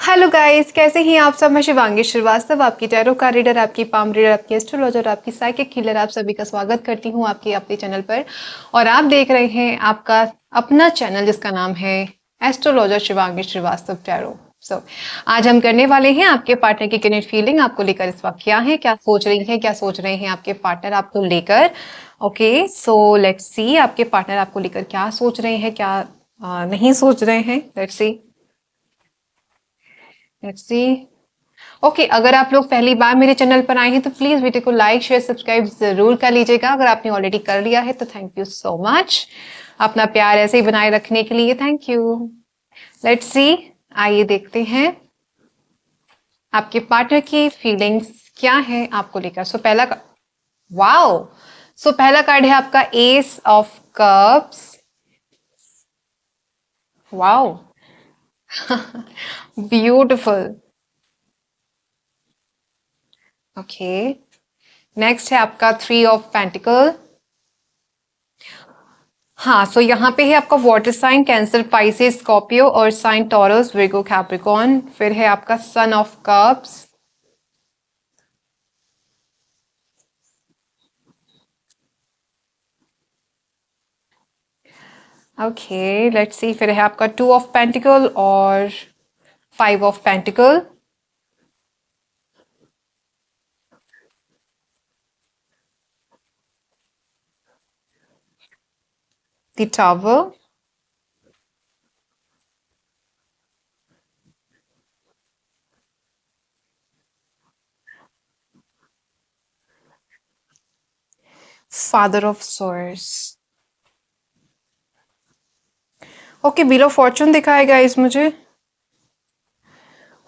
Hello guys, कैसे हैं आप सब। मैं शिवांगी श्रीवास्तव, आपकी टैरो का रीडर, आपकी पाम रीडर, आपकी एस्ट्रोलॉजर, आपकी साइकिक हीलर। आप सभी का स्वागत करती हूँ आपके अपने चैनल पर। और आप देख रहे हैं आपका अपना चैनल जिसका नाम है एस्ट्रोलॉजर शिवांगी श्रीवास्तव टैरो। आज हम करने वाले हैं आपके पार्टनर की किनेट फीलिंग आपको लेकर इस वक्त क्या है, क्या सोच रही है, क्या सोच रहे हैं आपके पार्टनर आपको लेकर। ओके, सो लेट्स सी आपके पार्टनर आपको लेकर क्या सोच रहे हैं, क्या नहीं सोच रहे हैं। Let's see, let's see. Okay, अगर आप लोग पहली बार मेरे चैनल पर आए हैं तो प्लीज वीडियो को लाइक शेयर सब्सक्राइब जरूर कर लीजिएगा। अगर आपने ऑलरेडी कर लिया है तो थैंक यू सो मच, अपना प्यार ऐसे ही बनाए रखने के लिए थैंक यू। लेट्स सी, आइए देखते हैं आपके पार्टनर की फीलिंग्स क्या है आपको लेकर। पहला वाओ, पहला कार्ड है आपका S of cups. Wow, beautiful. Okay, next है आपका थ्री ऑफ पेंटिकल। हाँ, यहाँ पे है आपका water sign cancer, Pisces, Scorpio और साइन टॉरस, विर्गो, कैप्रिकॉर्न। फिर है आपका sun of cups. Okay, let's see. फिर है आपका टू ऑफ पेंटिकल और five of pentacle. The tower, father of swords. Okay, wheel of fortune दिखाएगा इस मुझे।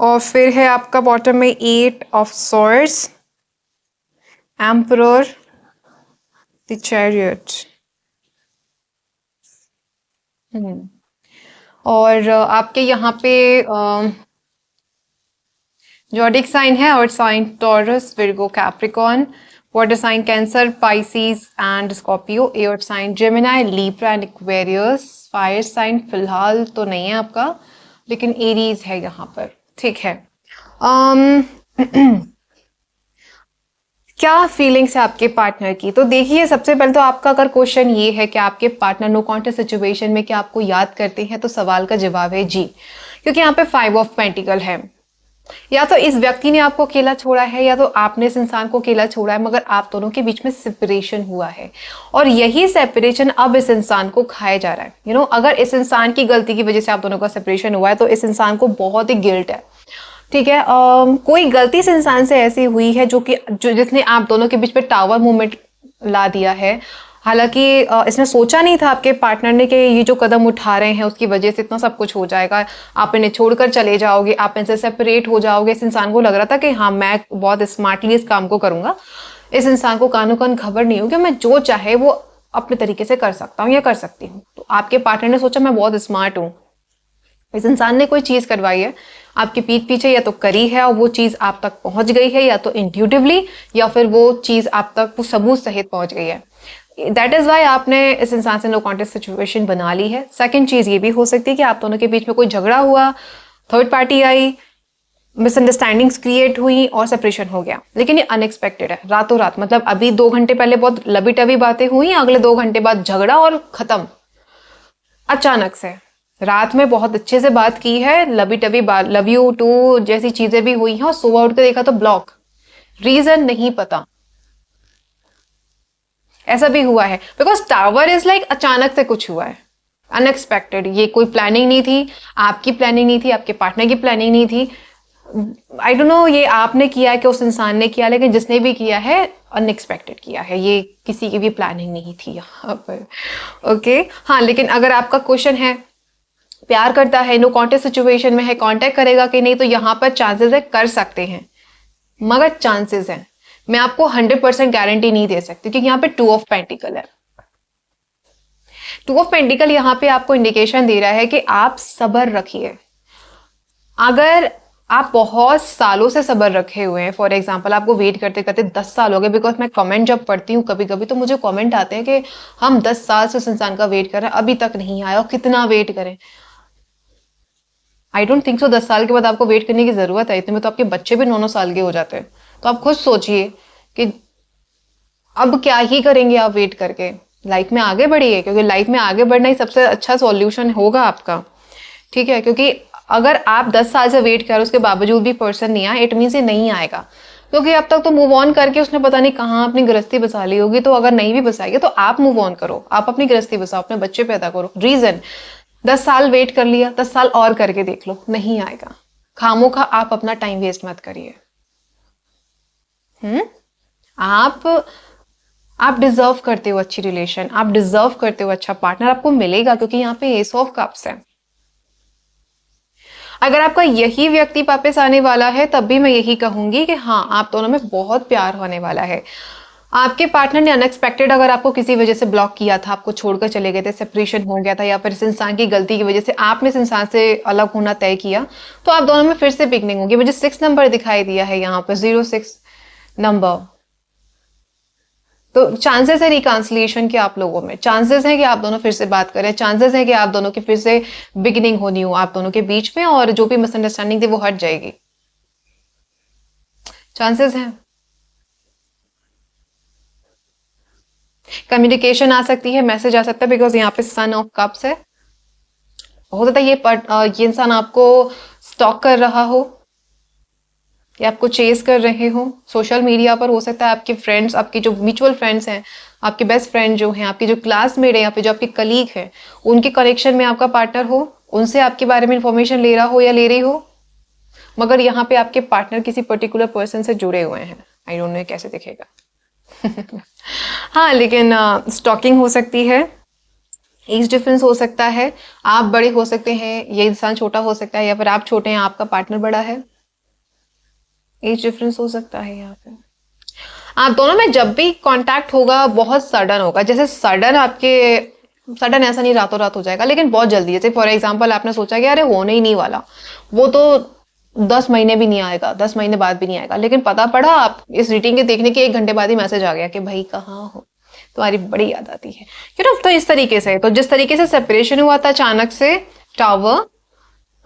और फिर है आपका बॉटम में eight of swords, emperor, the chariot. और आपके यहाँ पे जॉडिक साइन है और sign Taurus, Virgo, Capricorn. Water sign cancer, Pisces and Scorpio. Air sign Gemini, Libra and Aquarius. Fire sign फिलहाल तो नहीं है आपका, लेकिन एरीज है यहाँ पर। ठीक है, क्या फीलिंग्स है आपके पार्टनर की। तो देखिए, सबसे पहले तो आपका अगर क्वेश्चन ये है कि आपके पार्टनर नो कॉन्टेक्ट सिचुएशन में क्या आपको याद करते हैं, तो सवाल का जवाब है जी, क्योंकि यहाँ पे फाइव ऑफ पेंटिकल है। या तो इस व्यक्ति ने आपको अकेला छोड़ा है या तो आपने इस इंसान को अकेला छोड़ा है, मगर आप दोनों के बीच में सेपरेशन हुआ है और यही सेपरेशन अब इस इंसान को खाया जा रहा है। अगर इस इंसान की गलती की वजह से आप दोनों का सेपरेशन हुआ है तो इस इंसान को बहुत ही गिल्ट है। ठीक है, कोई गलती इस इंसान से ऐसी हुई है जिसने आप दोनों के बीच में टावर मूवमेंट ला दिया है। हालांकि इसने सोचा नहीं था आपके पार्टनर ने कि ये जो कदम उठा रहे हैं उसकी वजह से इतना सब कुछ हो जाएगा, आप इन्हें छोड़कर चले जाओगे, आप इनसे सेपरेट हो जाओगे। इस इंसान को लग रहा था कि हाँ, मैं बहुत स्मार्टली इस काम को करूंगा, इस इंसान को कानो कान खबर नहीं होगी, मैं जो चाहे वो अपने तरीके से कर सकता हूँ या कर सकती हूँ। तो आपके पार्टनर ने सोचा मैं बहुत स्मार्ट हूँ। इस इंसान ने कोई चीज करवाई है आपके पीठ पीछे, या तो करी है और वो चीज आप तक पहुंच गई है, या तो इंट्यूटिवली, या फिर वो चीज आप तक वो सबूत सहित पहुंच गई है। दैट इज वाई आपने इस इंसान से नो कॉन्टेक्ट सिचुएशन बना ली है। सेकंड चीज ये भी हो सकती है कि आप दोनों के बीच में कोई झगड़ा हुआ, थर्ड पार्टी आई, मिसअंडरस्टैंडिंग्स क्रिएट हुई और सेपरेशन हो गया। लेकिन ये अनएक्सपेक्टेड है, रातों रात। मतलब अभी 2 घंटे पहले बहुत लबी टबी बातें हुई, अगले 2 घंटे बाद झगड़ा और खत्म, अचानक से। रात में बहुत अच्छे से बात की है, लबी टबी बात, लव यू टू जैसी चीजें भी हुई हैं, और सुबह उठ के देखा तो ब्लॉक, रीजन नहीं पता। ऐसा भी हुआ है बिकॉज टावर इज लाइक अचानक से कुछ हुआ है, अनएक्सपेक्टेड। ये कोई प्लानिंग नहीं थी, आपकी प्लानिंग नहीं थी, आपके पार्टनर की प्लानिंग नहीं थी। आई डोंट नो ये आपने किया है कि उस इंसान ने किया, लेकिन जिसने भी किया है अनएक्सपेक्टेड किया है, ये किसी की भी प्लानिंग नहीं थी यहाँ पर। ओके, हाँ, लेकिन अगर आपका क्वेश्चन है प्यार करता है, नो कॉन्टेक्ट सिचुएशन में है, कांटेक्ट करेगा कि नहीं, तो यहां पर चांसेस है कर सकते हैं, मगर चांसेस हैं। मैं आपको 100% गारंटी नहीं दे सकती, क्योंकि यहाँ पे टू ऑफ पेंटिकल है। टू ऑफ पेंटिकल यहाँ पे आपको इंडिकेशन दे रहा है कि आप सब्र रखिए। अगर आप बहुत सालों से सब्र रखे हुए हैं, फॉर एग्जाम्पल आपको वेट करते करते 10 साल हो गए, बिकॉज मैं कमेंट जब पढ़ती हूँ कभी कभी तो मुझे कमेंट आते हैं कि हम 10 साल से उस इंसान का वेट कर रहे हैं, अभी तक नहीं आया, और कितना वेट करें। आई डोंट थिंक सो 10 साल के बाद आपको वेट करने की जरूरत है। इतने में तो आपके बच्चे भी 9-9 साल के हो जाते हैं। तो आप खुद सोचिए कि अब क्या ही करेंगे आप वेट करके। लाइफ में आगे बढ़िए, क्योंकि लाइफ में आगे बढ़ना ही सबसे अच्छा सॉल्यूशन होगा आपका। ठीक है, क्योंकि अगर आप 10 साल से वेट कर उसके बावजूद भी पर्सन नहीं आया, इट मीन ये नहीं आएगा। क्योंकि अब तक तो मूव ऑन करके उसने पता नहीं कहाँ अपनी गृहस्थी बसा ली होगी। तो अगर नहीं भी बसाएगी तो आप मूव ऑन करो, आप अपनी गृहस्थी बसाओ, अपने बच्चे पैदा करो। रीजन 10 साल वेट कर लिया, 10 साल और करके देख लो, नहीं आएगा। खामों का आप अपना टाइम वेस्ट मत करिए। आप आप डिजर्व करते हो अच्छी रिलेशन, आप डिजर्व करते हो अच्छा पार्टनर, आपको मिलेगा। क्योंकि यहाँ पे एस ऑफ कप्स है। अगर आपका यही व्यक्ति वापस आने वाला है तब भी मैं यही कहूंगी कि हाँ, आप दोनों में बहुत प्यार होने वाला है। आपके पार्टनर ने अनएक्सपेक्टेड अगर आपको किसी वजह से ब्लॉक किया था, आपको छोड़कर चले गए थे, सेपरेशन हो गया था, या फिर इस इंसान की गलती की वजह से आपने इस इंसान से अलग होना तय किया, तो आप दोनों में फिर से बिगनिंग होगी। मुझे 6 नंबर दिखाई दिया है यहाँ पर, 06 नंबर। तो चांसेस है रिकांसिलिएशन के आप लोगों में, चांसेस है कि आप दोनों फिर से बात करें, चांसेस है कि आप दोनों की फिर से बिगिनिंग होनी हो आप दोनों के बीच में, और जो भी मिसअंडरस्टैंडिंग थी वो हट जाएगी। चांसेस हैं। कम्युनिकेशन आ सकती है, मैसेज आ सकता है, बिकॉज यहाँ पे सन ऑफ कप्स है। हो सकता है ये इंसान आपको स्टॉक कर रहा हो या आपको चेस कर रहे हो सोशल मीडिया पर। हो सकता है आपके फ्रेंड्स, आपके जो म्यूचुअल फ्रेंड्स हैं, आपके बेस्ट फ्रेंड जो हैं, आपके जो क्लासमेट है या फिर जो आपके कलीग हैं, उनके कनेक्शन में आपका पार्टनर हो, उनसे आपके बारे में इंफॉर्मेशन ले रहा हो या ले रही हो। मगर यहाँ पे आपके पार्टनर किसी पर्टिकुलर पर्सन से जुड़े हुए हैं। आई डोंट नो कैसे दिखेगा। हाँ, लेकिन स्टॉकिंग हो सकती है, एज डिफरेंस हो सकता है, आप बड़े हो सकते हैं, ये इंसान छोटा हो सकता है, या फिर आप छोटे हैं आपका पार्टनर बड़ा है। एज डिफरेंस हो सकता है यहाँ पे। आप दोनों में जब भी कांटेक्ट होगा बहुत सडन होगा। जैसे सडन ऐसा नहीं रातों रात हो जाएगा, लेकिन बहुत जल्दी। जैसे फॉर एग्जांपल आपने सोचा कि अरे होने ही नहीं वाला, वो तो 10 महीने भी नहीं आएगा, 10 महीने बाद भी नहीं आएगा, लेकिन पता पड़ा आप इस रीडिंग के देखने के 1 घंटे बाद ही मैसेज आ गया कि भाई कहाँ हो, तुम्हारी बड़ी याद आती है, तो इस तरीके से। तो जिस तरीके से सेपरेशन हुआ था अचानक से, टावर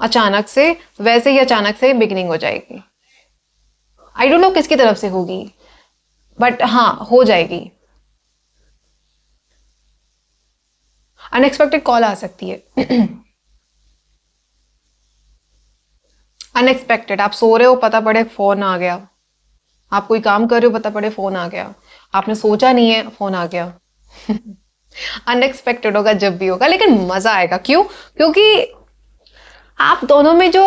अचानक से, वैसे ही अचानक से बिगिनिंग हो जाएगी। आई डोंट नो किसकी तरफ से होगी, बट हाँ, हो जाएगी। अनएक्सपेक्टेड कॉल आ सकती है। अनएक्सपेक्टेड, आप सो रहे हो, पता पड़े फोन आ गया, आप कोई काम कर रहे हो, पता पड़े फोन आ गया, आपने सोचा नहीं है, फोन आ गया। अनएक्सपेक्टेड होगा जब भी होगा, लेकिन मजा आएगा। क्यों? क्योंकि आप दोनों में जो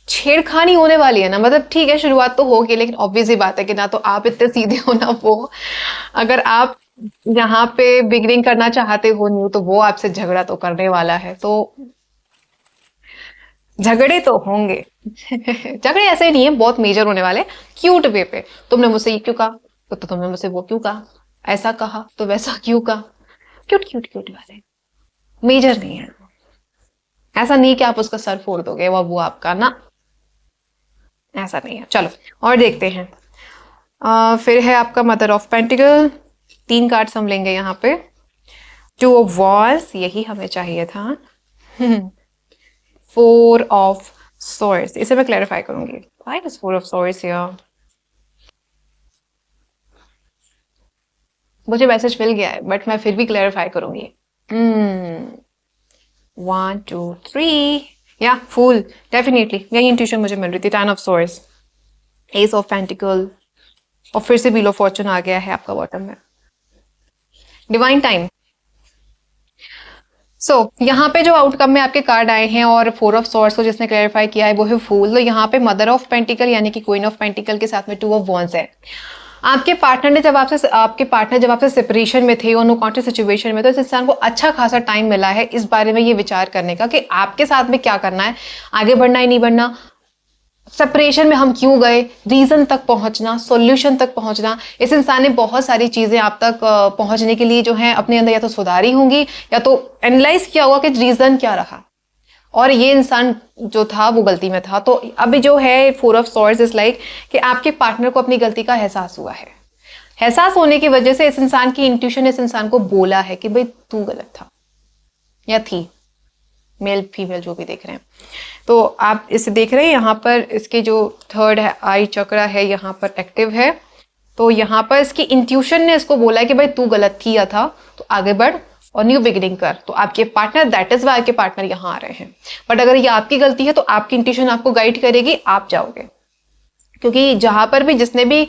छेड़खानी होने वाली है ना, मतलब ठीक है शुरुआत तो होगी, लेकिन ऑब्वियस ही बात है कि ना तो आप इतने सीधे हो ना वो। अगर आप यहाँ पे बिगनिंग करना चाहते हो न्यू, तो वो आपसे झगड़ा तो करने वाला है। तो झगड़े तो होंगे। झगड़े ऐसे नहीं है, बहुत मेजर होने वाले, क्यूट वे पे। तुमने मुझसे ये क्यों कहा, तो तुमने मुझसे वो क्यों कहा, ऐसा कहा तो वैसा क्यों कहा, क्यूट क्यूट क्यूट वाले, मेजर नहीं है। ऐसा नहीं कि आप उसका सर फोड़ दोगे वो आपका ना, ऐसा नहीं है। चलो और देखते हैं। फिर है आपका मदर ऑफ पेंटिकल। 3 कार्ड्स हम लेंगे यहाँ पे। 2 ऑफ वॉर्स, यही हमें चाहिए था। 4 ऑफ सॉर्ड्स, इसे मैं क्लैरिफाई करूंगी। Why is 4 of swords here? मुझे मैसेज मिल गया है, बट मैं फिर भी क्लैरिफाई करूंगी। 1 2 3, या फूल, डेफिनेटली यही इंट्यूशन मुझे मिल रही थी। 10 of swords, S of pentacle, और फिर से व्हील ऑफ फॉर्चून आ गया है आपका बॉटम में। Divine time. यहाँ पे जो आउटकम में आपके कार्ड आए हैं और 4 ऑफ सॉर्ड्स को जिसने क्लैरिफाई किया है वो है फूल। तो यहाँ पे मदर ऑफ पेंटिकल यानी कि क्वीन ऑफ पेंटिकल के साथ में 2 ऑफ वॉन्ड्स है। आपके पार्टनर जब आपसे सेपरेशन में थे और नो कॉन्टेक्ट सिचुएशन में, तो इस इंसान को अच्छा खासा टाइम मिला है इस बारे में ये विचार करने का कि आपके साथ में क्या करना है, आगे बढ़ना है नहीं बढ़ना, सेपरेशन में हम क्यों गए, रीजन तक पहुंचना, सॉल्यूशन तक पहुंचना। इस इंसान ने बहुत सारी चीजें आप तक पहुंचने के लिए जो है अपने अंदर या तो सुधारी होंगी या तो एनालाइज किया होगा कि रीजन क्या रहा, और ये इंसान जो था वो गलती में था। तो अभी जो है 4 ऑफ सॉर्ड्स इज लाइक कि आपके पार्टनर को अपनी गलती का एहसास हुआ है। एहसास होने की वजह से इस इंसान की इंट्यूशन इस इंसान को बोला है कि भाई तू गलत था या थी, मेल फीमेल जो भी देख रहे हैं। तो आप इसे देख रहे हैं, यहाँ पर इसके जो थर्ड है आई चक्रा है यहाँ पर एक्टिव है। तो यहाँ पर इसकी इंट्यूशन ने इसको बोला है कि भाई तू गलत किया था, तो आगे बढ़ और न्यू बिगिनिंग कर। तो आपके पार्टनर, दैट इज वाई आपके पार्टनर यहाँ आ रहे हैं। बट अगर ये आपकी गलती है तो आपकी इंट्यूशन आपको गाइड करेगी, आप जाओगे, क्योंकि जहां पर भी जिसने भी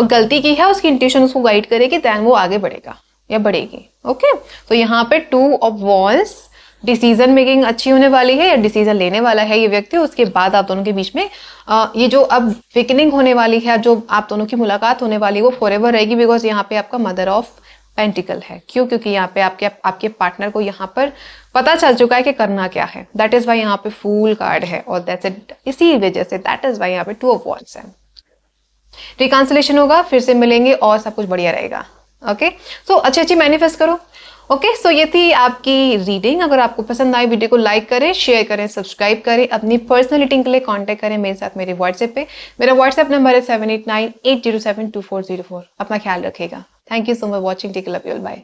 गलती की है उसकी इंट्यूशन उसको गाइड करेगी, देन वो आगे बढ़ेगा या बढ़ेगी। ओके, तो यहाँ पे 2 ऑफ वॉन्ड्स, डिसीजन मेकिंग अच्छी होने वाली है या डिसीजन लेने वाला है ये व्यक्ति। उसके बाद आप दोनों के बीच में ये जो अब बिगिनिंग होने वाली है, जो आप दोनों की मुलाकात होने वाली है, वो फॉरएवर रहेगी। बिकॉज यहाँ पे आपका मदर ऑफ पेंटिकल है। क्यों? क्योंकि यहाँ पे आपके पार्टनर को यहाँ पर पता चल चुका है कि करना क्या है। दैट इज वाई यहाँ पे फूल कार्ड है और दैट्स इट। इसी वजह से दैट इज वाई यहाँ पे 2 ऑफ वॉन्ड्स है। रिकॉन्सिलेशन होगा, फिर से मिलेंगे और सब कुछ बढ़िया रहेगा। ओके, सो अच्छी मैनिफेस्ट करो। ओके, सो ये थी आपकी रीडिंग। अगर आपको पसंद आई वीडियो को लाइक करें, शेयर करें, सब्सक्राइब करें। अपनी पर्सनल रीडिंग के लिए कांटेक्ट करें मेरे साथ मेरे व्हाट्सएप पे। मेरा व्हाट्सएप नंबर है 7898072404। अपना ख्याल रखेगा। Thank you so much watching. Take love you, bye.